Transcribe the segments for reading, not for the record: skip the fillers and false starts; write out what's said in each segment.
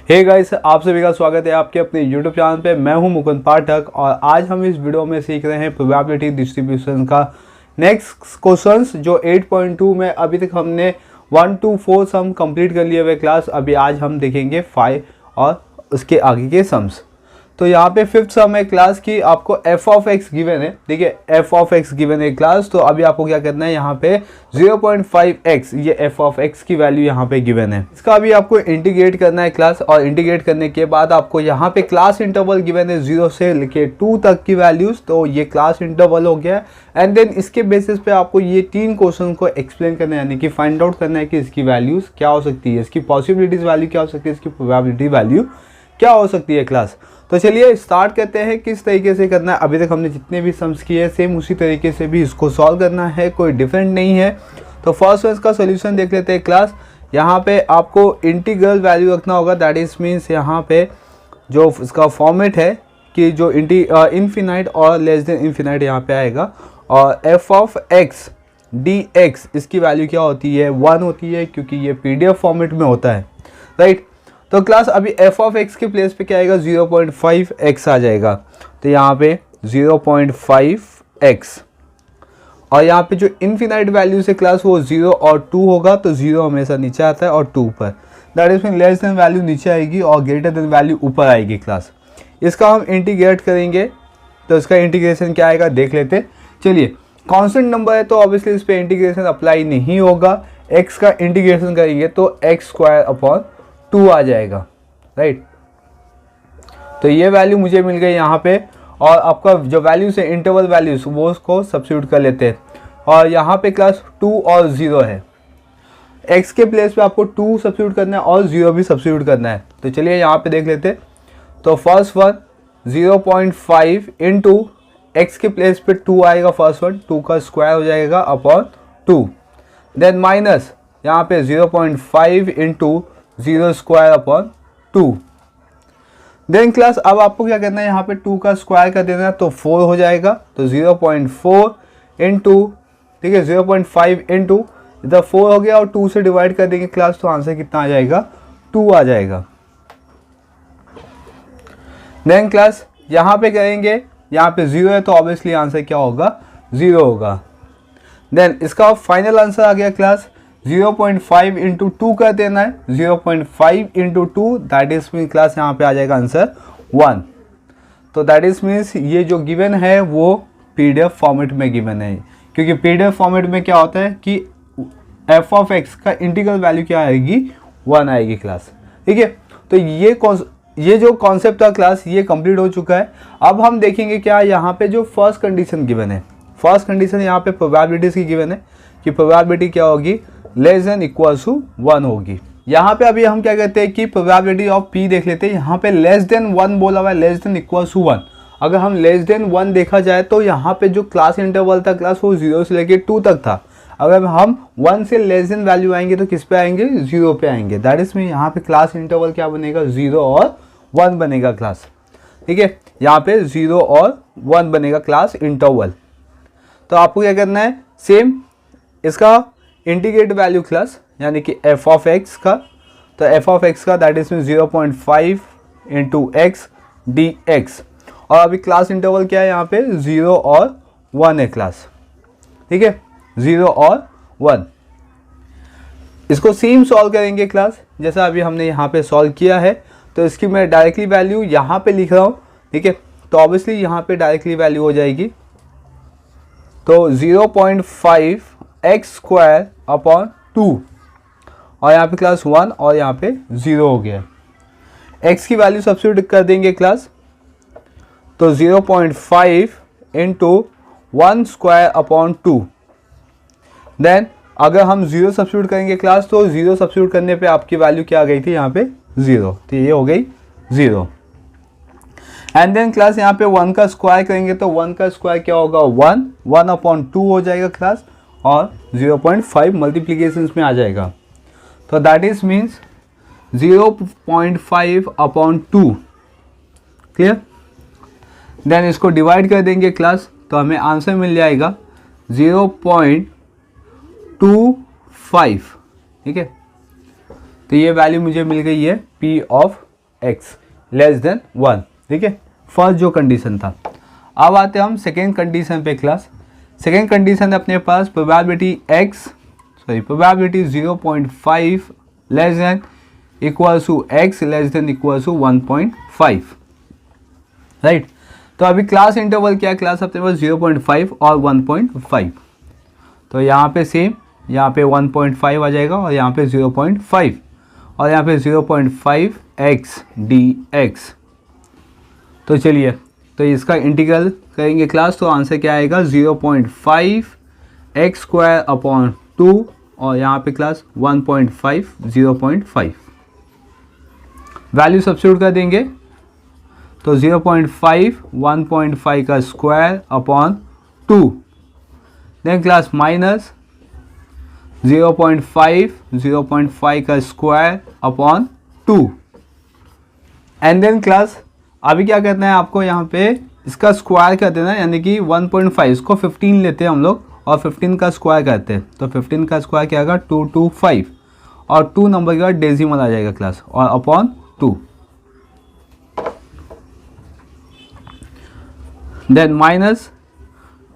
Hey guys, आप सभी का स्वागत है आपके अपने YouTube चैनल पे। मैं हूं मुकुंद पाठक और आज हम इस वीडियो में सीख रहे हैं प्रोबेबिलिटी डिस्ट्रीब्यूशन का नेक्स्ट क्वेश्चंस जो 8.2 में अभी तक हमने 1 to 4 सम कंप्लीट कर लिए हुए क्लास। अभी आज हम देखेंगे 5 और उसके आगे के सम्स। तो यहाँ पे फिफ्थ सम है क्लास की, आपको f ऑफ x गिवन है। देखिए f ऑफ x गिवन है क्लास, तो अभी आपको क्या करना है, यहाँ पे 0.5x ये f ऑफ x की वैल्यू यहाँ पे गिवन है। इसका अभी आपको इंटीग्रेट करना है क्लास, और इंटीग्रेट करने के बाद आपको यहाँ पे क्लास इंटरवल गिवन है 0 से लेके 2 तक की वैल्यूज, तो ये क्लास इंटरवल हो गया। एंड देन इसके बेसिस पे आपको ये 3 क्वेश्चन को एक्सप्लेन करना है, यानी कि फाइंड आउट करना है कि इसकी वैल्यूज क्या हो सकती है, इसकी पॉसिबिलिटीज वैल्यू क्या हो सकती है, इसकी प्रोबेबिलिटी वैल्यू क्या हो सकती है क्लास। तो चलिए स्टार्ट करते हैं किस तरीके से करना है। अभी तक हमने जितने भी सम्स किए हैं सेम उसी तरीके से भी इसको सॉल्व करना है, कोई डिफरेंट नहीं है। तो फर्स्ट वन का सोल्यूशन देख लेते हैं क्लास। यहाँ पे आपको इंटीग्रल वैल्यू रखना होगा, दैट इज मीन्स यहाँ पे जो इसका फॉर्मेट है कि जो इन्फिनाइट और लेस देन इन्फिनाइट यहाँ पे आएगा, और F of x D x इसकी वैल्यू क्या होती है, 1 होती है, क्योंकि ये पीडीएफ फॉर्मेट में होता है, राइट। तो क्लास अभी f ऑफ x के प्लेस पे क्या आएगा, 0.5x आ जाएगा। तो यहाँ पे 0.5x, और यहाँ पे जो इन्फिनाइट वैल्यू से क्लास वो 0 और 2 होगा, तो 0 हमेशा नीचे आता है और 2 पर, that is mean less than value नीचे आएगी और ग्रेटर देन वैल्यू ऊपर आएगी क्लास। इसका हम इंटीग्रेट करेंगे, तो इसका इंटीग्रेशन क्या आएगा देख लेते। चलिए, कॉन्स्टेंट नंबर है तो ऑब्वियसली इस पर इंटीग्रेशन अप्लाई नहीं होगा। x का इंटीग्रेशन करेंगे तो x² आ जाएगा, राइट। तो ये वैल्यू मुझे मिल गई यहाँ पे, और आपका जो वैल्यूज है इंटरवल वैल्यूज वो उसको सब्स्टिट्यूट कर लेते हैं, और यहाँ पे क्लास 2 और 0 है। x के प्लेस पे आपको 2 सब्स्टिट्यूट करना है और 0 भी सब्स्टिट्यूट करना है। तो चलिए यहाँ पे देख लेते हैं। तो फर्स्ट वन 0.5 इंटू x के प्लेस पे 2 आएगा, फर्स्ट वन 2 का स्क्वायर हो जाएगा अपॉन 2, देन माइनस यहाँ पे 0.5 into 0 square upon 2। Then class अब आपको क्या करना है, यहाँ पे 2 का स्क्वायर कर देना है, तो 4 हो जाएगा। तो 0.4 इंटू, ठीक है, 0.5 इंटू इधर 4 हो गया और 2 से डिवाइड कर देंगे क्लास, तो आंसर कितना आ जाएगा, 2 आ जाएगा। देन क्लास यहाँ पे करेंगे, यहाँ पे 0 है तो ऑब्वियसली आंसर क्या होगा, 0 होगा। देन इसका फाइनल आंसर आ गया क्लास 0.5 इंटू 2 कर देना है, 0.5 into 2 that is mean class यहाँ पे आ जाएगा आंसर 1। तो दैट इज मीन्स ये जो गिवन है वो पीडीएफ फॉर्मेट में गिवन है, क्योंकि पीडीएफ फॉर्मेट में क्या होता है कि एफ ऑफ एक्स का इंटीग्रल वैल्यू क्या आएगी, 1 आएगी क्लास, ठीक है। तो ये जो कॉन्सेप्ट था क्लास ये कंप्लीट हो चुका है। अब हम देखेंगे क्या यहाँ पे जो फर्स्ट कंडीशन गिवन है, फर्स्ट कंडीशन यहाँ पे प्रोबेबिलिटीज की गिवन है कि प्रोबेबिलिटी क्या होगी, लेस देन इक्वल टू 1 होगी। यहाँ पे अभी हम क्या कहते हैं कि प्रोबेबिलिटी ऑफ p देख लेते हैं। यहाँ पे लेस देन 1 बोला हुआ है, लेस देन इक्वल टू 1। अगर हम लेस देन 1 देखा जाए तो यहाँ पे जो क्लास इंटरवल था क्लास वो 0 से लेके 2 तक था। अगर हम 1 से लेस देन वैल्यू आएंगे तो किस पे आएंगे, 0 पे आएंगे। दैट इज मीन यहाँ पे क्लास इंटरवल क्या बनेगा, 0 और 1 बनेगा क्लास, ठीक है। यहाँ पे 0 और 1 बनेगा क्लास इंटरवल। तो आपको क्या करना है, सेम इसका इंटीग्रेट वैल्यू क्लास, यानी कि f ऑफ x का, तो f ऑफ x का that is mean 0.5 into x D x, और अभी क्लास इंटरवल क्या है यहाँ पे, 0 और 1 है क्लास, ठीक है, 0 और 1। इसको सेम सॉल्व करेंगे क्लास, जैसा अभी हमने यहाँ पे सॉल्व किया है। तो इसकी मैं डायरेक्टली वैल्यू यहाँ पे लिख रहा हूँ, ठीक है। तो ऑब्वियसली यहाँ पे डायरेक्टली वैल्यू हो जाएगी, तो 0.5x² अपॉन 2, और यहाँ पे क्लास 1 और यहाँ पे 0 हो गया। x की वैल्यू सब्स्टिट्यूट कर देंगे क्लास, तो 0.5 इंटू 1 स्क्वायर अपॉन 2। देन अगर हम 0 सब्स्टिट्यूट करेंगे क्लास, तो 0 सब्स्टिट्यूट करने पे आपकी वैल्यू क्या आ गई थी, यहाँ पे 0, तो ये हो गई 0। एंड देन क्लास यहाँ पे 1 का स्क्वायर करेंगे तो 1 का स्क्वायर क्या होगा, 1 अपॉन 2 हो जाएगा क्लास, और 0.5 मल्टीप्लीकेशन में आ जाएगा। तो that is means 0.5 upon 2, clear. Then इसको डिवाइड कर देंगे क्लास, तो हमें आंसर मिल जाएगा 0.25, ठीक है। तो ये वैल्यू मुझे मिल गई है p of x less then 1, ठीक है, फर्स्ट जो कंडीशन था। अब आते हैं हम सेकेंड कंडीशन पे क्लास। सेकेंड कंडीशन है अपने पास probability 0.5 less than equal to x less than equal to 1.5, right. तो अभी क्लास इंटरवल क्या है, क्लास अपने पास 0.5 और 1.5, तो यहाँ पे सेम, यहाँ पे 1.5 आ जाएगा और यहाँ पे 0.5 और यहाँ पे 0.5 x dx। तो चलिए, तो इसका इंटीग्रल करेंगे क्लास, तो आंसर क्या आएगा 0.5 x स्क्वायर अपॉन 2 और यहाँ पे क्लास 1.5 0.5 वैल्यू सब्स्टिट्यूट कर देंगे, तो 0.5 1.5 का square upon 2, then class minus 0.5 का square upon 2 and then class अभी क्या करना है आपको, यहाँ पे इसका स्क्वायर कर देना है, यानी कि 1.5 इसको 15 लेते हैं हम लोग और 15 का स्क्वायर करते हैं, तो 15 का स्क्वायर क्या आएगा 225 और 2 नंबर के बाद डेसिमल आ जाएगा क्लास और अपॉन 2, देन माइनस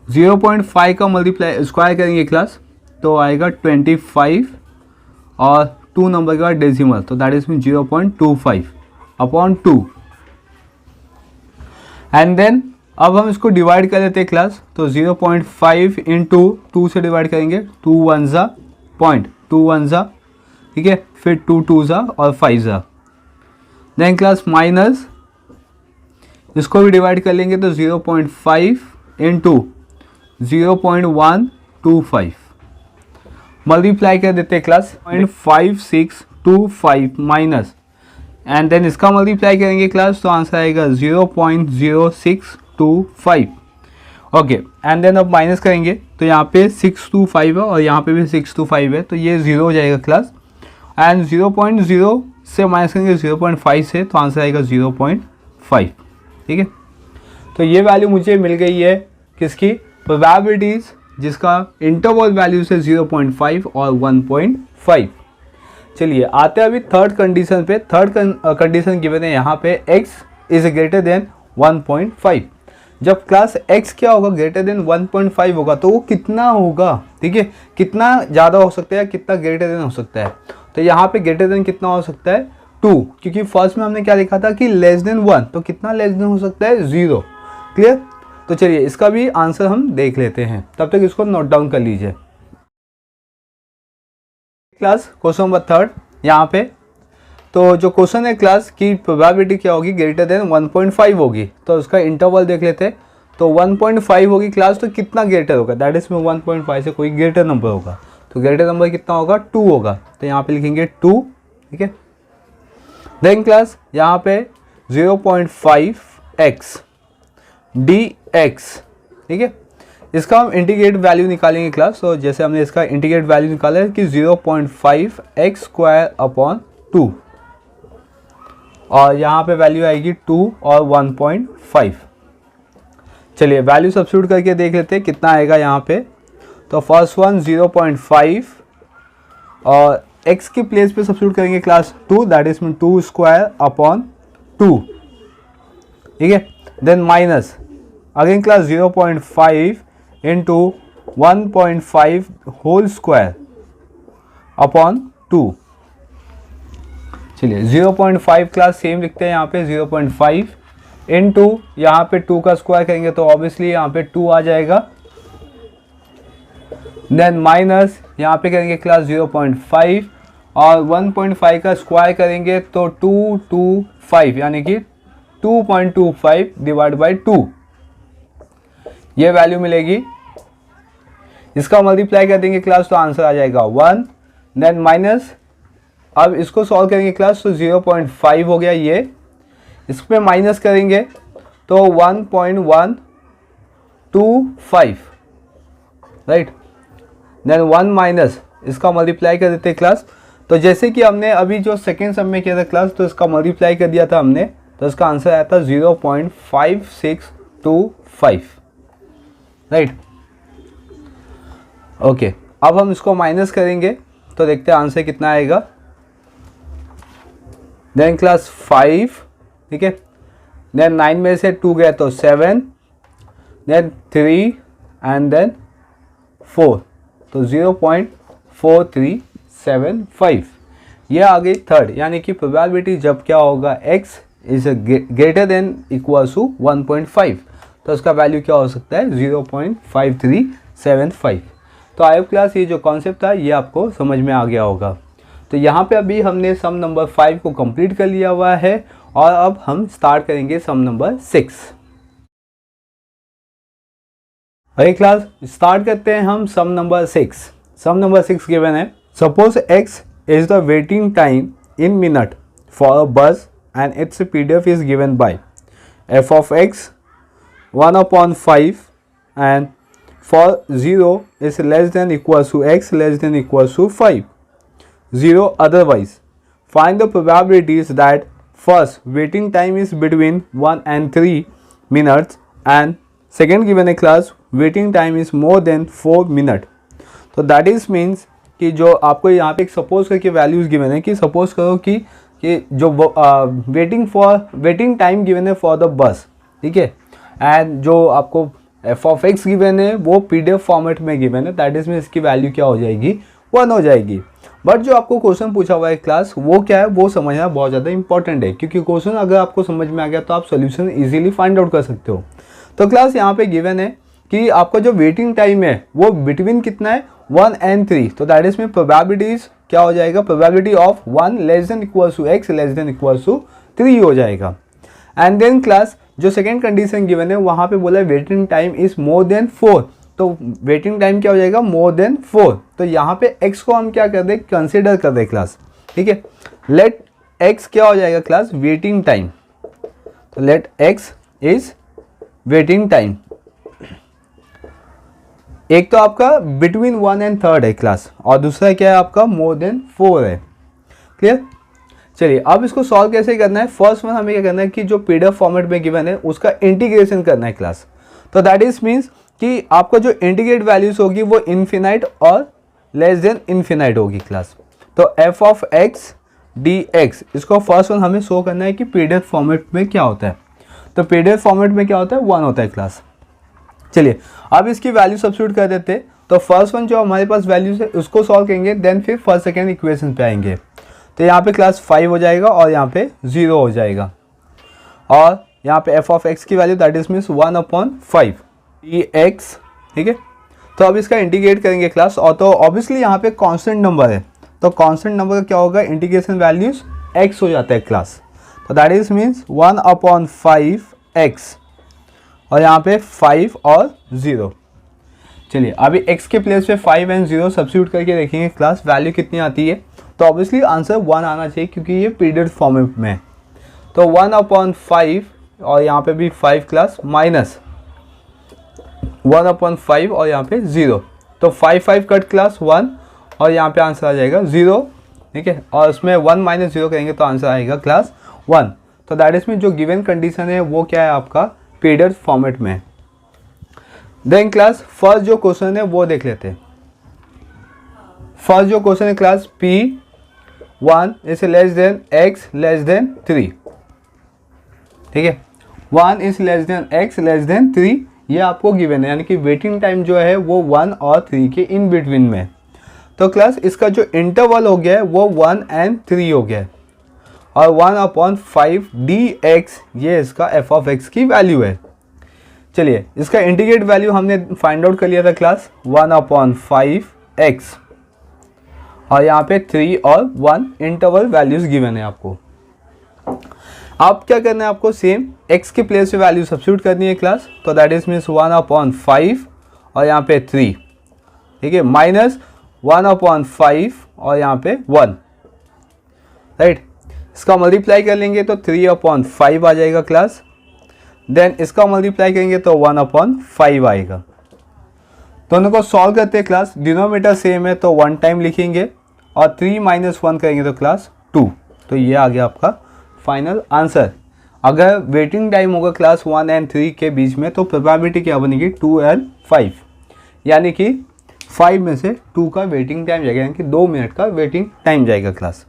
0.5 का मल्टीप्लाई स्क्वायर करेंगे क्लास, तो आएगा 25 और 2 नंबर के बाद डेसिमल, तो that is mean 0.25 upon 2 and then अब हम इसको डिवाइड कर लेते हैं क्लास, तो 0.5 इंटू 2 से डिवाइड करेंगे, 2 1 ज़ा पॉइंट 2 1 ज़ा, ठीक है, फिर 2 2 ज़ा और 5 ज़ा, देन क्लास माइनस इसको भी डिवाइड कर लेंगे, तो 0.5 इंटू 0.125 मल्टीप्लाई कर देते हैं क्लास 0.5625 माइनस एंड देन इसका मल्टीप्लाई करेंगे क्लास, तो आंसर आएगा 0.0625, ओके। एंड देन अब माइनस करेंगे, तो यहाँ पे 625 है और यहाँ पे भी 625 है, तो ये 0 हो जाएगा क्लास एंड 0.0 से माइनस करेंगे 0.5 से, तो आंसर आएगा 0.5, ठीक है। तो ये वैल्यू मुझे मिल गई है किसकी, प्रोबेबिलिटीज़ जिसका इंटरवल वैल्यू से 0.5 और 1.5। चलिए आते हैं अभी थर्ड कंडीशन पे। थर्ड कंडीशन गिवन है यहाँ पे x इज ग्रेटर देन 1.5। जब क्लास x क्या होगा, ग्रेटर देन 1.5 होगा, तो वो कितना होगा, ठीक है, कितना ज़्यादा हो सकता है, कितना ग्रेटर देन हो सकता है। तो यहाँ पे ग्रेटर देन कितना हो सकता है 2, क्योंकि फर्स्ट में हमने क्या लिखा था कि लेस देन 1, तो कितना लेस देन हो सकता है 0, क्लियर। तो चलिए इसका भी आंसर हम देख लेते हैं, तब तक इसको नोट डाउन कर लीजिए। क्लास क्वेश्चन नंबर थर्ड यहाँ पे, तो जो क्वेश्चन है क्लास की प्रोबेबिलिटी क्या होगी, ग्रेटर देन 1.5 होगी, तो उसका इंटरवल देख लेते हैं। तो 1.5 होगी क्लास, तो कितना ग्रेटर होगा, दैट इज में 1.5 से कोई ग्रेटर नंबर होगा, तो ग्रेटर नंबर कितना होगा 2 होगा, तो यहाँ पे लिखेंगे 2, ठीक है। देन क्लास यहाँ पे 0.5x dx, ठीक है, इसका हम इंटीग्रेट वैल्यू निकालेंगे क्लास। तो जैसे हमने इसका इंटीग्रेट वैल्यू निकाला है कि 0.5 x स्क्वायर अपॉन 2 और यहाँ पे वैल्यू आएगी 2 और 1.5। चलिए वैल्यू सब्स्टिट्यूट करके देख लेते हैं कितना आएगा यहाँ पे। तो फर्स्ट वन 0.5 और x के प्लेस पे सब्स्टिट्यूट करेंगे class 2, that is mean 2 square upon 2, ठीक है। Then minus again class 0.5 into 1.5 whole square upon 2। चलिए 0.5 क्लास सेम लिखते हैं यहाँ पे, 0.5 इंटू यहाँ पे 2 का स्क्वायर करेंगे तो ऑब्वियसली यहाँ पे 2 आ जाएगा। देन माइनस यहाँ पे करेंगे क्लास 0.5 और 1.5 का स्क्वायर करेंगे तो 225 यानी कि 2.25 डिवाइड बाई 2 ये वैल्यू मिलेगी। इसका मल्टीप्लाई कर देंगे क्लास तो आंसर आ जाएगा 1। देन माइनस अब इसको सॉल्व करेंगे क्लास तो 0.5 हो गया ये, इस पर माइनस करेंगे तो 1.125 राइट। देन 1 माइनस इसका मल्टीप्लाई कर देते क्लास। तो जैसे कि हमने अभी जो सेकेंड सम में किया था क्लास तो इसका मल्टीप्लाई कर दिया था हमने, तो इसका आंसर आया था 0.5625 राइट। ओके अब हम इसको माइनस करेंगे तो देखते हैं आंसर कितना आएगा। देन क्लास 5, ठीक है, देन 9 में से 2 गया तो 7, देन 3 एंड देन 4, तो 0.4375 ये आ गई थर्ड, यानी कि प्रोबेबिलिटी जब क्या होगा x is greater than equal to 1.5, तो उसका वैल्यू क्या हो सकता है 0.5375। तो आई होप क्लास ये जो कॉन्सेप्ट था ये आपको समझ में आ गया होगा। तो यहाँ पे अभी हमने सम नंबर 5 को कंप्लीट कर लिया हुआ है और अब हम स्टार्ट करेंगे सम नंबर 6। अरे क्लास स्टार्ट करते हैं हम सम नंबर 6। सम नंबर 6 गिवन है, suppose x is the waiting time in minute for a bus and its PDF is given by f of x 1/5 and for 0 is less than equals to x less than equals to 5, 0 otherwise. Find the probabilities that first waiting time is between 1 and 3 minutes and second given a class waiting time is more than 4 minutes. तो that is means कि जो आपको यहाँ पे एक suppose करके values given है कि सपोज करो कि जो वेटिंग टाइम गिवन है फॉर द बस, ठीक है, एंड जो आपको एफ ऑफ एक्स गिवन है वो PDF फॉर्मेट में गिवन है, दैट इज मीन इसकी वैल्यू क्या हो जाएगी 1 हो जाएगी। बट जो आपको क्वेश्चन पूछा हुआ है क्लास वो क्या है वो समझना बहुत ज़्यादा इंपॉर्टेंट है, क्योंकि क्वेश्चन अगर आपको समझ में आ गया तो आप सोल्यूशन इजीली फाइंड आउट कर सकते हो। तो क्लास यहाँ पे गिवन है कि आपका जो वेटिंग टाइम है वो बिटवीन कितना है 1 and 3, तो दैट इज में प्रोबेबिलिटीज क्या हो जाएगा, probability of 1 less than equals to x less than equals to 3 हो जाएगा। एंड देन क्लास जो सेकेंड कंडीशन गिवन है वहाँ पे बोला है waiting time is more than 4, तो वेटिंग टाइम क्या हो जाएगा मोर देन 4, तो यहाँ पे x को हम क्या कर दे कंसिडर कर दे क्लास, ठीक है। लेट x क्या हो जाएगा क्लास वेटिंग टाइम, तो let x is waiting time. एक तो आपका बिटवीन 1 and 3 है क्लास और दूसरा क्या है आपका मोर देन 4 है। क्लियर? चलिए अब इसको सॉल्व कैसे करना है। फर्स्ट वन हमें क्या करना है कि जो PDF फॉर्मेट में गिवन है उसका इंटीग्रेशन करना है क्लास। तो दैट इज मीन्स कि आपका जो इंटीग्रेट वैल्यूज होगी वो इन्फिनाइट और लेस देन इन्फिनाइट होगी क्लास। तो f ऑफ x dx इसको फर्स्ट वन हमें शो करना है कि PDF फॉर्मेट में क्या होता है। तो PDF फॉर्मेट में क्या होता है 1 होता है क्लास। चलिए अब इसकी वैल्यू सब्स्टिट्यूट कर देते, तो फर्स्ट वन जो हमारे पास वैल्यूज है उसको सॉल्व करेंगे, देन फिर फर्स्ट सेकेंड इक्वेशन पे आएंगे। तो यहाँ पे क्लास 5 हो जाएगा और यहाँ पे 0 हो जाएगा और यहाँ पे f ऑफ x की value that is means 1/5 dx, ठीक है। तो अब इसका इंटीग्रेट करेंगे क्लास और तो ऑब्वियसली यहाँ पे कांस्टेंट नंबर है, तो कांस्टेंट नंबर का क्या होगा इंटीग्रेशन वैल्यूज x हो जाता है क्लास। तो दैट इज मीन्स 1/5x और यहाँ पे 5 और 0। चलिए अभी x के प्लेस पे 5 एंड 0 सब्स्टिट्यूट करके देखेंगे क्लास वैल्यू कितनी आती है। तो ऑब्वियसली आंसर 1 आना चाहिए क्योंकि ये PDF फॉर्मेट में है। तो 1/5 और यहाँ पे भी 5 क्लास माइनस 1/5 और यहाँ पे 0, तो 5 कट क्लास 1 और यहाँ पे आंसर आ जाएगा 0, ठीक है। और उसमें 1 माइनस 0 करेंगे तो आंसर आएगा क्लास 1। तो दैट इज मीन जो गिवन कंडीशन है वो क्या है आपका PDF फॉर्मेट में। देन क्लास फर्स्ट जो क्वेश्चन है वो देख लेते हैं। फर्स्ट जो क्वेश्चन है class P1 is less than x less then 3, ठीक है। 1 is less than x less then 3 ये आपको गिवन है, यानी कि वेटिंग टाइम जो है वो 1 और 3 के इन बिटवीन में। तो क्लास इसका जो इंटरवल हो गया है वो 1 and 3 हो गया है और 1/5 dx ये इसका f ऑफ x की वैल्यू है। चलिए इसका इंटीग्रेट वैल्यू हमने फाइंड आउट कर लिया था क्लास 1/5x और यहाँ पे 3 और 1 इंटरवल वैल्यूज गिवन है आपको। अब क्या करना है आपको सेम x के प्लेस पे वैल्यू सब्स्टिट्यूट करनी है क्लास। तो दैट इज मीन्स 1/5 और यहाँ पे 3, ठीक है, माइनस 1/5 और यहाँ पे 1, राइट। इसका मल्टीप्लाई कर लेंगे तो 3/5 आ जाएगा क्लास। देन इसका मल्टीप्लाई करेंगे तो 1/5 आएगा। दोनों को सॉल्व करते हैं क्लास, डिनोमिनेटर सेम है तो 1 टाइम लिखेंगे और 3 माइनस 1 करेंगे तो क्लास 2। तो ये आ गया आपका फाइनल आंसर। अगर वेटिंग टाइम होगा क्लास 1 and 3 के बीच में तो प्रोबेबिलिटी क्या बनेगी 2 and 5, यानी कि 5 में से 2 का वेटिंग टाइम जाएगा, यानी कि 2 मिनट का वेटिंग टाइम जाएगा क्लास।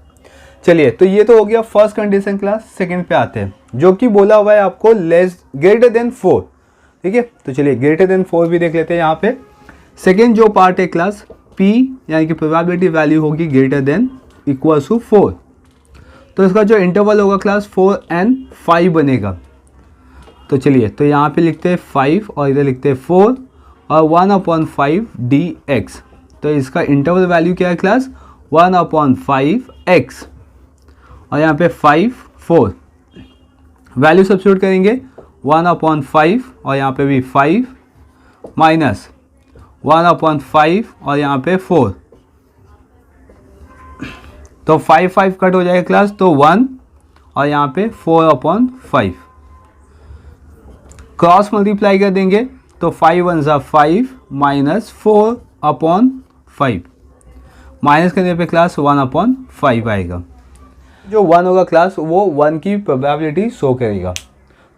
चलिए, तो ये तो हो गया फर्स्ट कंडीशन क्लास। सेकंड पे आते हैं, जो कि बोला हुआ है आपको ग्रेटर देन 4, ठीक है। तो चलिए ग्रेटर देन 4 भी देख लेते हैं यहाँ पे। सेकंड जो पार्ट है क्लास P, यानी कि प्रोबेबिलिटी वैल्यू होगी ग्रेटर देन इक्वल टू 4, तो इसका जो इंटरवल होगा क्लास 4 and 5 बनेगा। तो चलिए, तो यहाँ पे लिखते हैं 5 और इधर लिखते हैं 4 और 1/5 dx। तो इसका इंटरवल वैल्यू क्या है क्लास 1/5x, और यहाँ पे 5 4 वैल्यू सब्स्टिट्यूट करेंगे 1/5 और यहाँ पे भी 5 माइनस 1/5 और यहाँ पे 4, तो 5 5 कट हो जाएगा क्लास, तो 1 और यहाँ पे 4/5 क्रॉस मल्टीप्लाई कर देंगे, तो 5 1 5 माइनस 4/5 माइनस करने पे क्लास 1/5 आएगा। जो 1 होगा क्लास वो 1 की प्रोबेबिलिटी शो करेगा।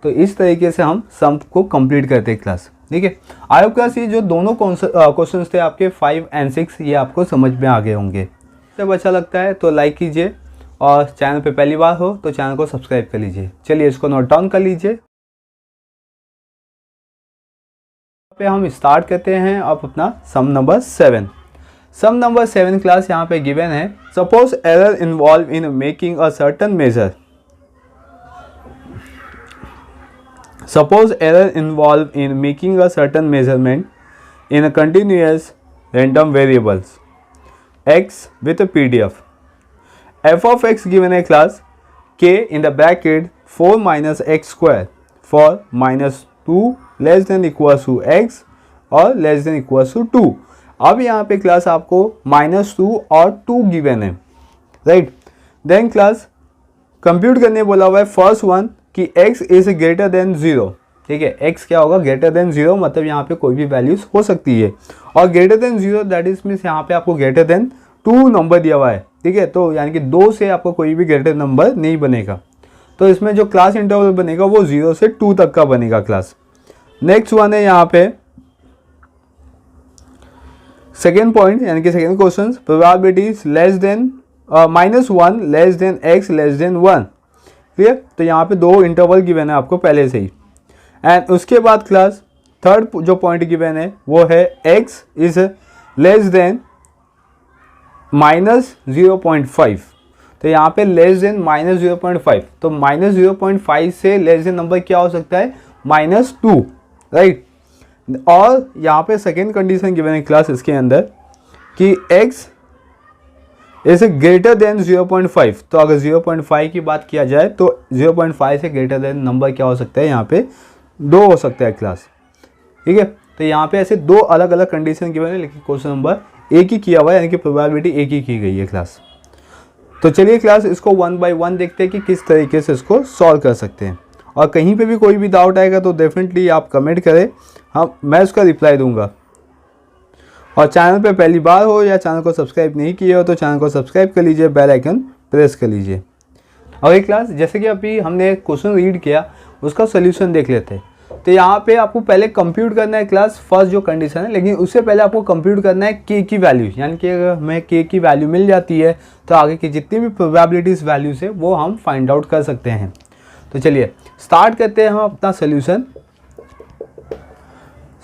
तो इस तरीके से हम सम को कंप्लीट करते हैं क्लास, ठीक है। आई होप क्लास ये जो दोनों क्वेश्चंस थे आपके 5 and 6 ये आपको समझ में आ गए होंगे। जब अच्छा लगता है तो लाइक कीजिए, और चैनल पे पहली बार हो तो चैनल को सब्सक्राइब कर लीजिए। चलिए इसको नोट डाउन कर लीजिए। पे हम स्टार्ट करते हैं अब अपना sum number 7। Sum number 7 class यहाँ पे गिवन है, suppose error involve in making a certain measure. Suppose error involved in making a certain measurement in a continuous random variables x with a PDF. F of x given a class k in the bracket 4 minus x square for minus 2 less than equals to x और less than equals to 2। अब यहाँ पे class आपको -2 और 2 given है, right. Then class compute करने बोला हुआ है फर्स्ट वन कि x इज ग्रेटर देन 0, ठीक है। x क्या होगा ग्रेटर देन 0, मतलब यहाँ पे कोई भी वैल्यूज हो सकती है, और greater than 0 that is means यहाँ पे आपको ग्रेटर देन 2 नंबर दिया हुआ है, ठीक है। तो यानी कि 2 से आपको कोई भी ग्रेटर नंबर नहीं बनेगा। तो इसमें जो क्लास इंटरवल बनेगा वो 0 से 2 तक का बनेगा क्लास। नेक्स्ट वन है यहाँ पे सेकेंड पॉइंट, यानी कि second question, probabilities less than -1 less then x less then 1, clear. तो यहाँ पे 2 इंटरवल गिवन है आपको पहले से ही। एंड उसके बाद क्लास थर्ड जो पॉइंट गिवन है वो है x इज लेस देन -0.5। तो यहाँ पे लेस देन -0.5, तो -0.5 से लेस देन नंबर क्या हो सकता है -2, राइट। और यहाँ पे सेकेंड कंडीशन गिवन है क्लास इसके अंदर कि x इज ग्रेटर देन 0.5। तो अगर 0.5 की बात किया जाए तो 0.5 से ग्रेटर देन नंबर क्या हो सकता है यहाँ पे 2 हो सकता है क्लास, ठीक है। तो यहाँ पे ऐसे 2 अलग अलग कंडीशन गिवन है, लेकिन क्वेश्चन नंबर एक ही किया हुआ है, यानी कि प्रोबेबिलिटी एक ही की गई है क्लास। तो चलिए क्लास इसको 1 by 1 देखते हैं कि किस तरीके से इसको सॉल्व कर सकते हैं, और कहीं पे भी कोई भी डाउट आएगा तो डेफिनेटली आप कमेंट करें, मैं उसका रिप्लाई दूंगा। और चैनल पे पहली बार हो या चैनल को सब्सक्राइब नहीं किए हो तो चैनल को सब्सक्राइब कर लीजिए, बेल आइकन प्रेस कर लीजिए। और एक क्लास जैसे कि अभी हमने क्वेश्चन रीड किया उसका सोल्यूशन देख लेते हैं। तो यहाँ पे आपको पहले कंप्यूट करना है क्लास फर्स्ट जो कंडीशन है, लेकिन उससे पहले आपको कंप्यूट करना है के की वैल्यू, यानी कि अगर हमें के की वैल्यू मिल जाती है तो आगे की जितनी भी प्रोबेबिलिटीज वैल्यूज है वो हम फाइंड आउट कर सकते हैं। तो चलिए स्टार्ट करते हैं हम अपना सोल्यूशन।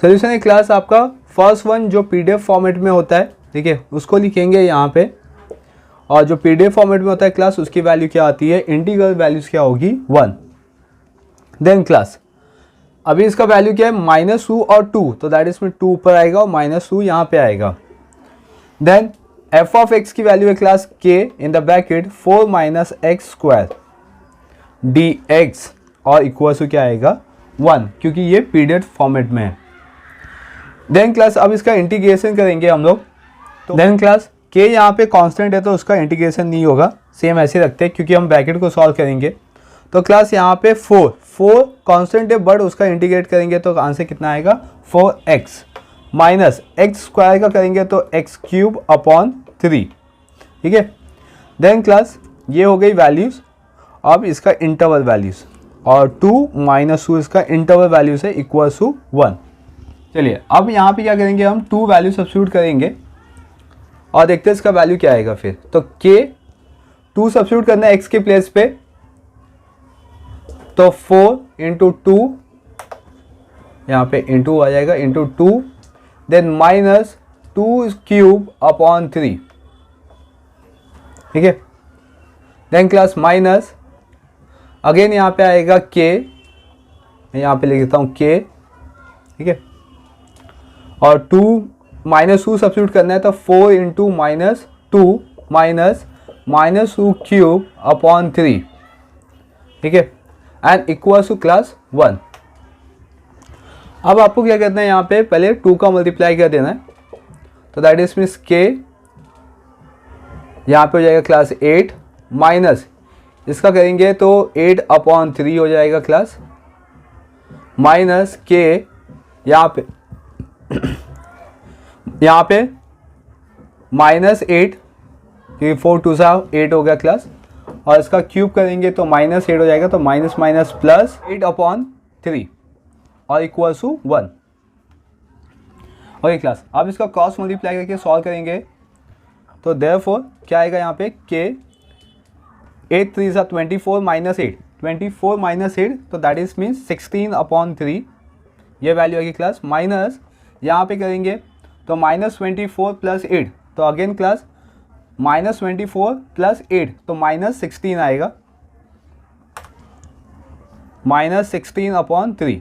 सोल्यूशन है क्लास आपका फर्स्ट वन जो PDF फॉर्मेट में होता है, ठीक है, उसको लिखेंगे यहाँ पे। और जो PDF फॉर्मेट में होता है क्लास उसकी वैल्यू क्या आती है, इंटीग्रल वैल्यूज क्या होगी 1। देन क्लास अभी इसका वैल्यू क्या है -2 और 2, तो दैट इसमें 2 ऊपर आएगा और -2 यहाँ पे आएगा। देन f ऑफ x की वैल्यू है class k in the bracket 4 minus x square dx और इक्वल टू क्या आएगा 1, क्योंकि ये PDF फॉर्मेट में है। देन क्लास अब इसका इंटीग्रेशन करेंगे हम लोग। तो देन क्लास के यहाँ पे कांस्टेंट है तो उसका इंटीग्रेशन नहीं होगा, सेम ऐसे रखते हैं क्योंकि हम ब्रैकेट को सॉल्व करेंगे। तो क्लास यहाँ पे 4 कांस्टेंट है बट उसका इंटीग्रेट करेंगे तो आंसर कितना आएगा 4x माइनस एक्स स्क्वायर का करेंगे तो x³ 3, ठीक है। देन क्लास ये हो गई वैल्यूज़, अब इसका इंटरवल वैल्यूज़, और 2 - 2 इसका इंटरवल वैल्यूज़ है इक्वल टू 1। चलिए अब यहाँ पे क्या करेंगे हम 2 वैल्यू सब्स्टिट्यूट करेंगे और देखते हैं इसका वैल्यू क्या आएगा फिर। तो k 2 सब्स्टिट्यूट करना है x के प्लेस पे, तो 4 इंटू टू, यहाँ पे इंटू आ जाएगा, into 2, then minus 2 cube upon 3, ठीक है। देन क्लास माइनस अगेन यहाँ पे आएगा k, मैं यहाँ पे लिख देता हूँ k, ठीक है, और 2 माइनस 2 सब्स्टिट्यूट करना है, तो 4 into minus 2 minus minus 2 cube upon 3, ठीक है, एंड इक्वल टू क्लास 1। अब आपको क्या करना है, यहाँ पे पहले 2 का मल्टीप्लाई कर देना है, तो दैट इज मीन्स k यहाँ पे हो जाएगा क्लास 8 माइनस इसका करेंगे तो 8 अपॉन 3 हो जाएगा क्लास, माइनस k यहाँ पे माइनस 8, क्योंकि 4 2 8 हो गया क्लास, और इसका क्यूब करेंगे तो माइनस 8 हो जाएगा, तो माइनस माइनस प्लस 8 अपॉन 3 और इक्वल टू 1। ओके क्लास, अब इसका क्रॉस मल्टीप्लाई करके सॉल्व करेंगे, तो देयरफॉर क्या आएगा यहाँ पे k 8 3 24 माइनस 8, 24 माइनस 8, तो दैट इज मीन्स 16 अपॉन 3, ये वैल्यू आएगी क्लास, माइनस यहाँ पे करेंगे तो माइनस 24 प्लस 8, तो अगेन क्लास माइनस 24 प्लस 8, तो माइनस 16 आएगा, माइनस 16 अपॉन 3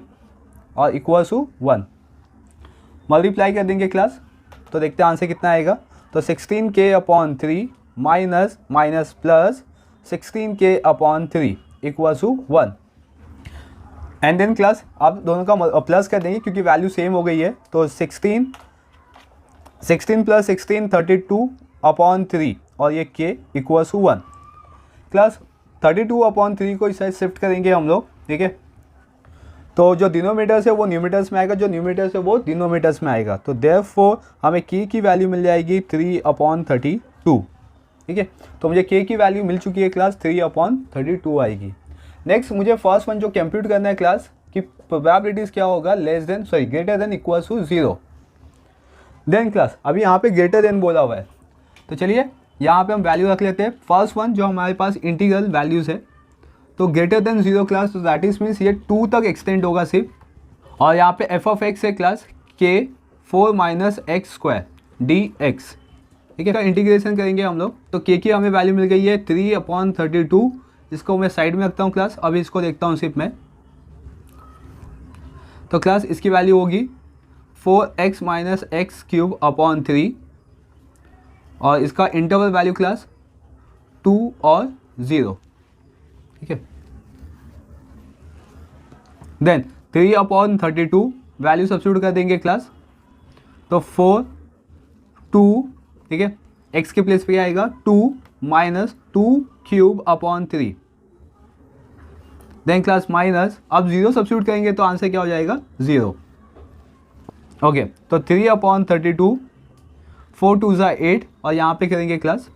और इक्वल टू 1। मल्टीप्लाई कर देंगे क्लास, तो देखते हैं आंसर कितना आएगा, तो 16k upon 3 minus minus plus 16k upon 3 equal to 1। And then class आप दोनों का प्लस कर देंगे क्योंकि वैल्यू सेम हो गई है, तो 16 प्लस 16 32 अपॉन 3 और ये k equal to 1। Class 32 upon 3 को इस साइड शिफ्ट करेंगे हम लोग, ठीक है, तो जो डिनोमिनेटर्स है वो न्यूमरेटर्स में आएगा, जो न्यूमरेटर्स है वो डिनोमिनेटर्स में आएगा, तो देयरफॉर हमें k की वैल्यू मिल जाएगी 3 अपॉन 32, ठीक है, तो मुझे k की वैल्यू मिल चुकी है क्लास, 3 अपॉन 32 आएगी। नेक्स्ट मुझे फर्स्ट वन जो कंप्यूट करना है क्लास कि प्रोबेबिलिटीज़ क्या होगा, greater than equal to 0। Then class अभी यहाँ पे ग्रेटर देन बोला हुआ है, तो चलिए यहाँ पे हम वैल्यू रख लेते हैं। फर्स्ट वन जो हमारे पास इंटीग्रल वैल्यूज़ है, तो ग्रेटर देन 0 क्लास, तो दैट इज मीन्स ये 2 तक एक्सटेंड होगा सिर्फ, और यहाँ पे एफ ऑफ एक्स है class k 4 minus x square D x, ठीक है, इंटीग्रेशन करेंगे हम लोग, तो k की हमें वैल्यू मिल गई है 3 अपॉन 32, इसको मैं साइड में रखता हूँ क्लास, अभी इसको देखता हूँ सिर्फ मैं, तो क्लास इसकी वैल्यू होगी 4x minus x cube upon 3, और इसका इंटरवल वैल्यू क्लास 2 और 0, ठीक है। देन 3 अपॉन 32 वैल्यू सब्स्टिट्यूट कर देंगे क्लास, तो 4 2, ठीक है, x के प्लेस पे आएगा 2 minus 2 cube upon 3, then class minus, अब 0 सब्स्टिट्यूट करेंगे तो आंसर क्या हो जाएगा 0। ओके, तो 3 अपॉन 32, 4 2 8, और यहाँ पे करेंगे क्लास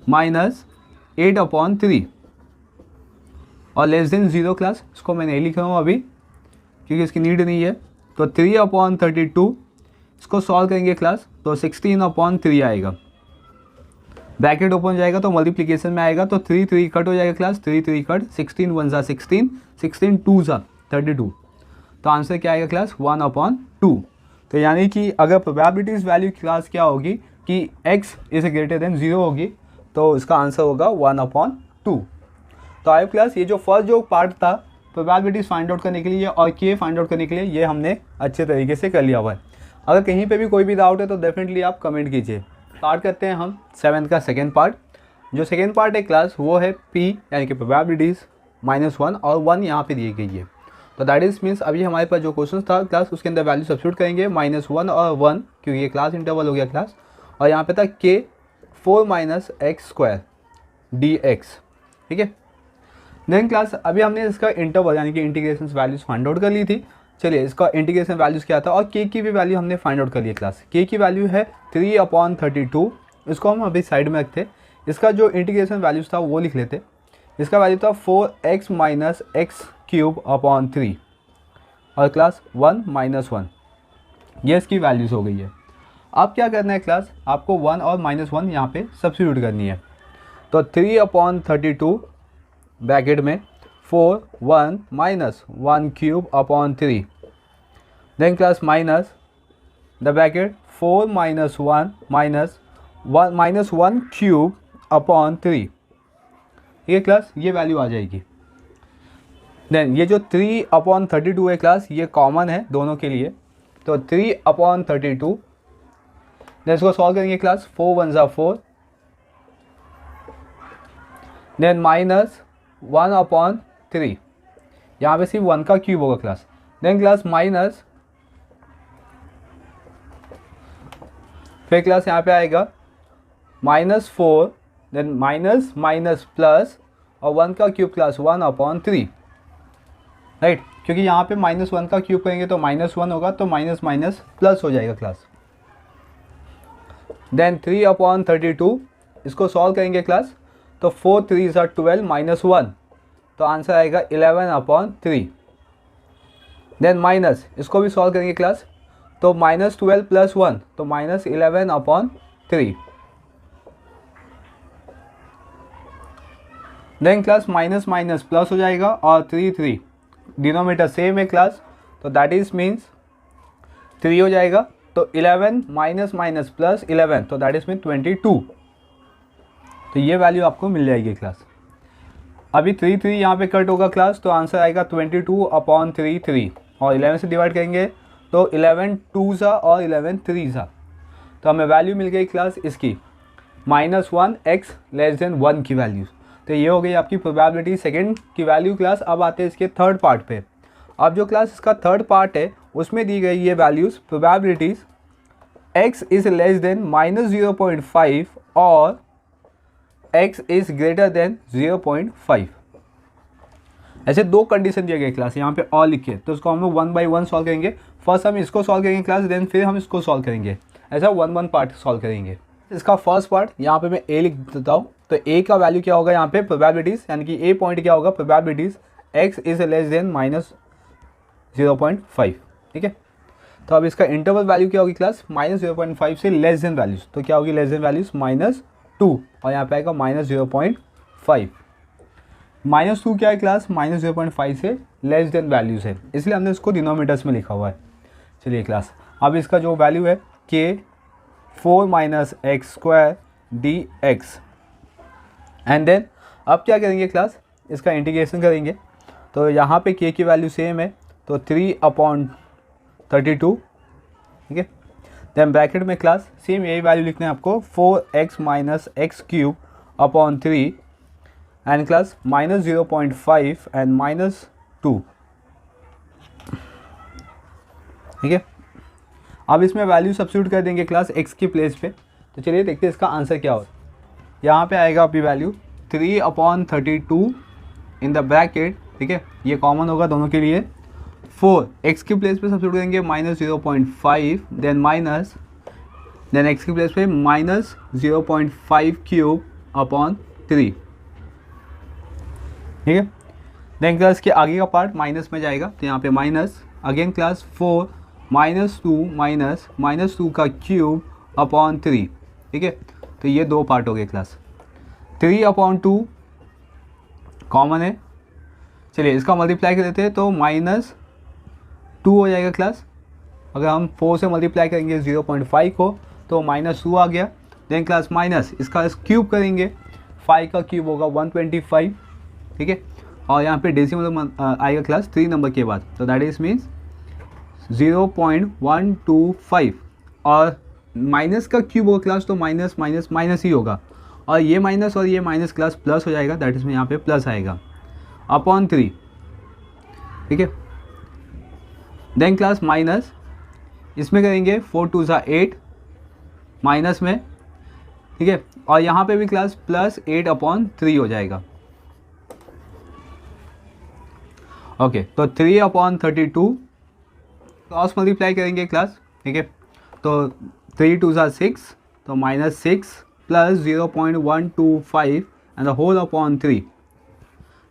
माइनस 8 अपॉन 3 और लेस देन 0 क्लास, इसको मैं नहीं लिख रहा हूँ अभी क्योंकि इसकी नीड नहीं है, तो 3 अपॉन 32 इसको सॉल्व करेंगे क्लास, तो 16 अपॉन 3 आएगा, ब्रैकेट ओपन हो जाएगा तो मल्टीप्लिकेशन में आएगा, तो 3 3 कट हो जाएगा क्लास, 3 3 कट, 16 1 16, 16 2 32, तो आंसर क्या आएगा क्लास 1 अपॉन 2। तो यानी कि अगर प्रोबेबिलिटीज़ वैल्यू क्लास क्या होगी कि x इज ग्रेटर देन 0 होगी, तो इसका आंसर होगा 1 अपॉन 2। तो आई क्लास ये जो फर्स्ट जो पार्ट था प्रोबेबिलिटीज़ फाइंड आउट करने के लिए और k फाइंड आउट करने के लिए, ये हमने अच्छे तरीके से कर लिया हुआ है। अगर कहीं पे भी कोई भी डाउट है तो डेफिनेटली आप कमेंट कीजिए। स्टार्ट करते हैं हम 7th का सेकेंड पार्ट। जो सेकेंड पार्ट है क्लास वो है p यानी कि प्रोबेबिलिटीज़ -1 और 1 यहाँ पे दी गई है। तो दैट इज़ मीन्स अभी हमारे पास जो क्वेश्चन था क्लास उसके अंदर वैल्यू सब्स्टिट्यूट करेंगे -1 और 1 क्योंकि ये क्लास इंटरवल हो गया क्लास, और यहाँ पे था k 4 minus x square D x, ठीक है। देन क्लास अभी हमने इसका इंटरवल यानी कि इंटीग्रेशन वैल्यूज़ फाइंड आउट कर ली थी। चलिए इसका इंटीग्रेशन वैल्यूज़ क्या था, और k की भी वैल्यू हमने फाइंड आउट कर ली क्लास। k की वैल्यू है 3 अपॉन 32, इसको हम अभी साइड में रखते। इसका जो इंटीग्रेशन वैल्यूज़ था वो लिख लेते। इसका वैल्यू था 4x minus x cube upon 3 और क्लास 1 माइनस 1, ये इसकी वैल्यूज़ हो गई है। अब क्या करना है क्लास, आपको 1 और -1 यहाँ पे सब्स्टिट्यूट करनी है। तो 3/32 ब्रैकेट में 4 1 minus 1 cube upon 3, then class minus the bracket 4 minus 1 minus 1 cube upon 3, ये क्लास ये वैल्यू आ जाएगी। देन ये जो 3/32 है क्लास ये कॉमन है दोनों के लिए, तो 3/32, देन इसको सॉल्व करेंगे क्लास 4 1 ज़ा 4, देन माइनस 1/3, यहाँ पे सिर्फ 1 का क्यूब होगा क्लास, देन क्लास माइनस, फिर क्लास यहाँ पे आएगा -4, देन माइनस माइनस प्लस और 1 का क्यूब क्लास 1/3, राइट, क्योंकि यहाँ पे -1 का क्यूब करेंगे तो -1 होगा, तो माइनस माइनस प्लस हो जाएगा क्लास। देन 3/32 इसको सॉल्व करेंगे क्लास, तो 4 3 ज़ा 12 -1, तो आंसर आएगा 11/3। देन माइनस इसको भी सॉल्व करेंगे क्लास, तो -12 + 1 तो -11/3। Then class minus minus plus हो जाएगा और 3 3 डिनोमीटर सेम है क्लास, तो दैट इज मीन्स 3 हो जाएगा, तो 11 माइनस माइनस प्लस 11, तो दैट इज मीन 22, तो ये वैल्यू आपको मिल जाएगी क्लास। अभी 3 3 यहाँ पे कट होगा क्लास, तो आंसर आएगा 22/3 3, और 11 से डिवाइड करेंगे तो 11 2 ज़ा और 11 3 ज़ा, तो हमें वैल्यू मिल गई क्लास इसकी -1 x < 1 की वैल्यू। तो ये हो गई आपकी प्रोबेबिलिटी सेकंड की वैल्यू क्लास। अब आते हैं इसके थर्ड पार्ट पे। अब जो क्लास इसका थर्ड पार्ट है उसमें दी गई ये वैल्यूज़ प्रोबेबिलिटीज़ x इज़ < 0.5 और x इज़ ग्रेटर 0.5। ऐसे दो कंडीशन दिए गए क्लास, यहाँ पे और लिखिए, तो उसको हम लोग 1 बाई 1 सॉल्व करेंगे। फर्स्ट हम इसको सॉल्व करेंगे क्लास, देन फिर हम इसको सॉल्व करेंगे, ऐसा 1 1 पार्ट सॉल्व करेंगे। इसका फर्स्ट पार्ट यहाँ पे मैं a लिख देता हूँ, तो a का वैल्यू क्या होगा यहाँ पे प्रोबेबिलिटीज़, यानी कि a पॉइंट क्या होगा प्रोबेबिलिटीज़ x इज़ -0.5, ठीक है। तो अब इसका इंटरवल वैल्यू क्या होगी क्लास, -0.5 से लेस देन वैल्यूज़, तो क्या होगी लेस देन वैल्यूज़ -2, और यहाँ पे आएगा -0.5। -2 क्या है क्लास, -0.5 से लेस देन वैल्यूज़ है, इसलिए हमने इसको डिनोमीटर्स में लिखा हुआ है। चलिए क्लास, अब इसका जो वैल्यू है k 4 - x² dx, and then अब क्या करेंगे क्लास, इसका इंटीग्रेशन करेंगे, तो यहाँ पे k की वैल्यू सेम है, तो 3/32, ठीक है। देन ब्रैकेट में क्लास सेम यही वैल्यू लिखना है आपको, 4x - x³ upon 3, and class -0.5 and -2, ठीक है। अब इसमें वैल्यू सब्स्टिट्यूट कर देंगे क्लास x की प्लेस पे, तो चलिए देखते हैं इसका आंसर क्या होगा। यहाँ पे आएगा आपकी वैल्यू 3/32 इन द ब्रैकेट, ठीक है, ये कॉमन होगा दोनों के लिए। 4 x की प्लेस पे सब्स्टिट्यूट करेंगे -0.5, देन x की प्लेस पे -0.5 क्यूब अपॉन 3, ठीक है। देन क्लास के आगे का पार्ट माइनस में जाएगा, तो यहाँ पे माइनस अगेन क्लास 4 -2 का क्यूब अपॉन 3, ठीक है। तो ये दो पार्ट हो गए क्लास। 3/2 कॉमन है, चलिए इसका मल्टीप्लाई कर देते हैं, तो -2 हो जाएगा क्लास। अगर हम 4 से मल्टीप्लाई करेंगे 0.5 को तो -2 आ गया। देन क्लास माइनस इसका क्यूब करेंगे, 5 का क्यूब होगा 125, ठीक है, और यहाँ पे डेसिमल आएगा क्लास 3 नंबर के बाद, तो दैट इज मीन्स 0.125, और माइनस का क्यूब होगा क्लास, तो माइनस माइनस माइनस ही होगा, और ये माइनस और ये माइनस क्लास प्लस हो जाएगा, दैट इज में यहाँ पे प्लस आएगा अपॉन 3, ठीक है। देन क्लास माइनस इसमें करेंगे 4 2 ज़ा 8 माइनस में, ठीक है, और यहाँ पे भी क्लास प्लस 8/3 हो जाएगा। ओके, तो 3/32 क्रॉस मल्टीप्लाई करेंगे क्लास, ठीक है, तो 3 2 ज़ा 6, तो -6 plus 0.125 and the whole upon 3,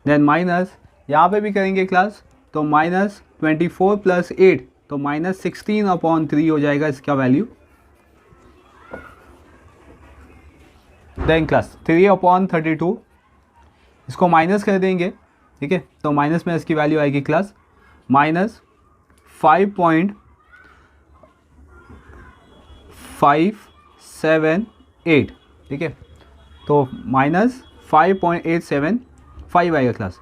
then minus यहाँ पे भी करेंगे क्लास, तो -24 प्लस 8, तो -16/3 हो जाएगा इसका वैल्यू। देन क्लास 3/32 इसको माइनस कर देंगे, ठीक है, तो माइनस में इसकी वैल्यू आएगी क्लास -5.578, ठीक है, तो -5.875 आएगा class.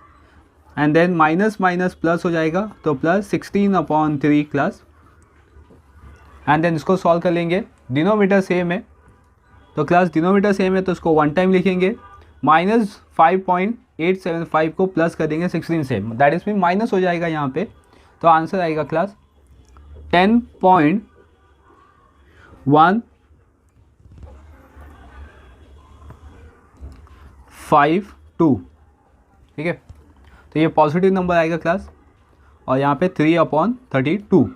And then minus minus plus हो जाएगा तो प्लस 16/3 क्लास। एंड देन इसको सॉल्व कर लेंगे, डिनोमीटर सेम है तो क्लास डिनोमीटर सेम है तो इसको वन टाइम लिखेंगे, -5.875 को प्लस कर देंगे 16 से, दैट इज मीन माइनस हो जाएगा यहाँ पे, तो आंसर आएगा क्लास 10.152, ठीक है, तो ये पॉजिटिव नंबर आएगा क्लास। और यहाँ पे 3/32,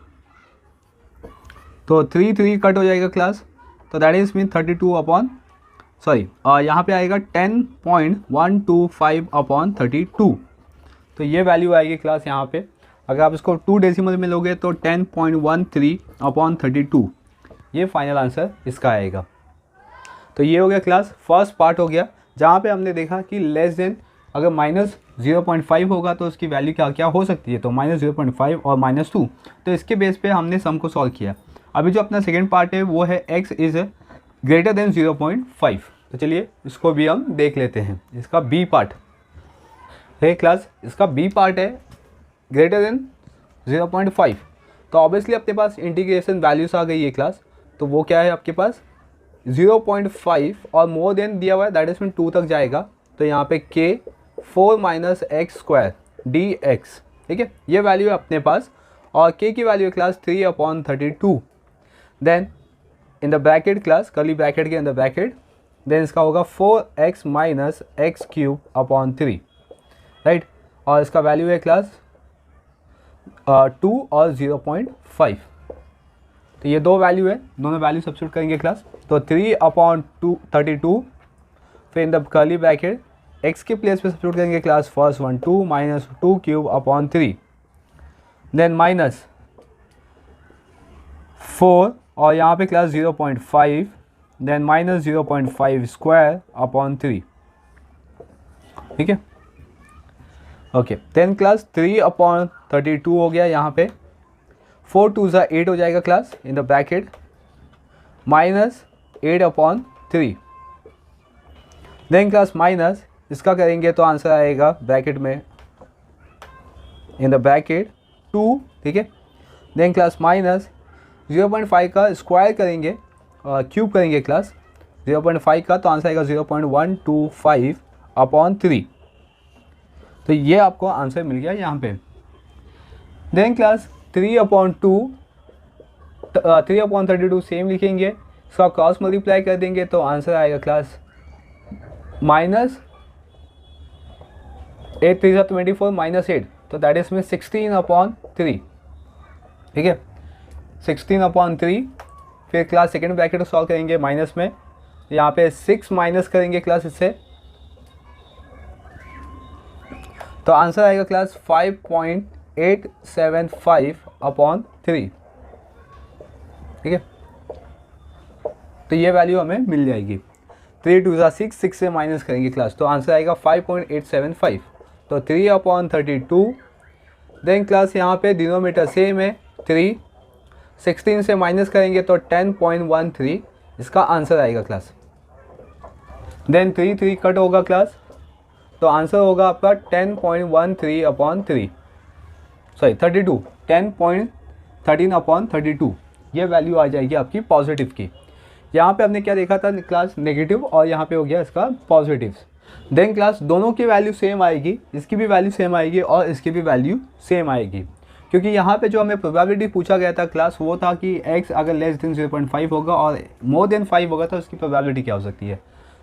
तो 3 कट हो जाएगा क्लास, तो दैट इज मीन 32 और यहाँ पे आएगा 10.125/32, तो ये वैल्यू आएगी क्लास यहाँ पे। अगर आप इसको 2 डेसिमल में लोगे तो 10.13/32, ये फाइनल आंसर इसका आएगा। तो ये हो गया क्लास फर्स्ट पार्ट हो गया, जहाँ पे हमने देखा कि लेस देन अगर -0.5 होगा तो उसकी वैल्यू क्या क्या हो सकती है, तो -0.5 और -2, तो इसके बेस पे हमने सम को सॉल्व किया। अभी जो अपना सेकेंड पार्ट है वो है x इज़ ग्रेटर देन 0.5, तो चलिए इसको भी हम देख लेते हैं। इसका बी पार्ट है क्लास, इसका बी पार्ट है ग्रेटर देन 0.5, तो ऑब्वियसली अपने पास इंटीग्रेशन वैल्यूज आ गई है क्लास, तो वो क्या है आपके पास 0.5 और मोर देन दिया हुआ है, दैट इज मीन 2 तक जाएगा, तो यहाँ पे k 4 - x² dx, ठीक है, ये वैल्यू है अपने पास, और k की वैल्यू है class 3/32। Then in the bracket class, curly bracket के अंदर ब्रैकेट, देन इसका होगा 4x - x³/3, राइट, और इसका वैल्यू है क्लास 2 और 0.5, तो ये दो वैल्यू है, दोनों वैल्यू सब्स्टिट्यूट करेंगे क्लास, तो 3/32, फिर in the curly bracket x के प्लेस पे सब्स्टिट्यूट करेंगे क्लास फर्स्ट वन 2 - 2³ देन -4 और यहाँ पे क्लास 0.5, देन -0.5²/3, ठीक है, ओके, देन क्लास 3/32 हो गया, यहाँ पे 4 2 8 हो जाएगा class, in the bracket -8/3, then class minus इसका करेंगे तो आंसर आएगा ब्रैकेट में इन द ब्रैकेट 2, ठीक है, देन क्लास माइनस 0.5 का स्क्वायर करेंगे और क्यूब करेंगे क्लास 0.5 का, तो आंसर आएगा 0.125/3, तो ये आपको आंसर मिल गया यहाँ पे। देन क्लास 3/32 सेम लिखेंगे, इसका क्रॉस मल्टीप्लाई कर देंगे तो आंसर आएगा क्लास -8 3 24 -8, तो दैट इज में 16/3, ठीक है, 16/3, फिर क्लास सेकेंड ब्रैकेट को सॉल्व करेंगे माइनस में, यहाँ पे 6 माइनस करेंगे क्लास इससे, तो आंसर आएगा क्लास 5.875/3, ठीक है, तो ये वैल्यू हमें मिल जाएगी। 3 2 6, 6 से माइनस करेंगे क्लास, तो आंसर आएगा 5.875, तो 3/32, देन क्लास यहाँ पे डिनोमीटर सेम है 3, 16 से माइनस करेंगे तो 10.13, इसका आंसर आएगा क्लास। देन 3 कट होगा क्लास, तो आंसर होगा आपका 10.13/3, 32, 10.13/32, ये वैल्यू आ जाएगी आपकी पॉजिटिव की। यहाँ पे हमने क्या देखा था क्लास नेगेटिव, और यहाँ पे हो गया इसका पॉजिटिव। देन क्लास दोनों की वैल्यू सेम आएगी, इसकी भी वैल्यू सेम आएगी और इसकी भी वैल्यू सेम आएगी, क्योंकि यहाँ पे जो हमें प्रोबेबिलिटी पूछा गया था क्लास वो था कि x अगर लेस देन 0.5 होगा और मोर देन 5 होगा तो उसकी प्रोबेबिलिटी क्या हो सकती है।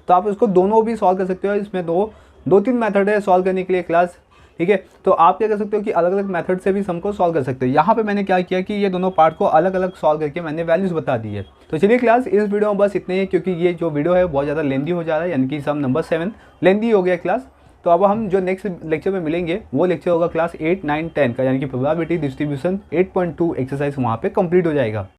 तो आप इसको दोनों भी सॉल्व कर सकते हो, इसमें दो तीन मेथड है सॉल्व करने के लिए क्लास, ठीक है, तो आप क्या कर सकते हो कि अलग अलग मेथड से भी सम को सॉल्व कर सकते हो। यहाँ पे मैंने क्या किया कि ये दोनों पार्ट को अलग अलग सॉल्व करके मैंने वैल्यूज़ बता दी है। तो चलिए क्लास इस वीडियो में बस इतने ही, क्योंकि ये जो वीडियो है बहुत ज़्यादा लेंदी हो जा रहा है, यानी कि सम नंबर 7 लेंदी हो गया क्लास। तो अब हम जो नेक्स्ट लेक्चर में मिलेंगे वो लेक्चर होगा क्लास 8 9 10 का, यानी कि प्रोबेबिलिटी डिस्ट्रीब्यूशन 8.2 एक्सरसाइज वहाँ पे कंप्लीट हो जाएगा।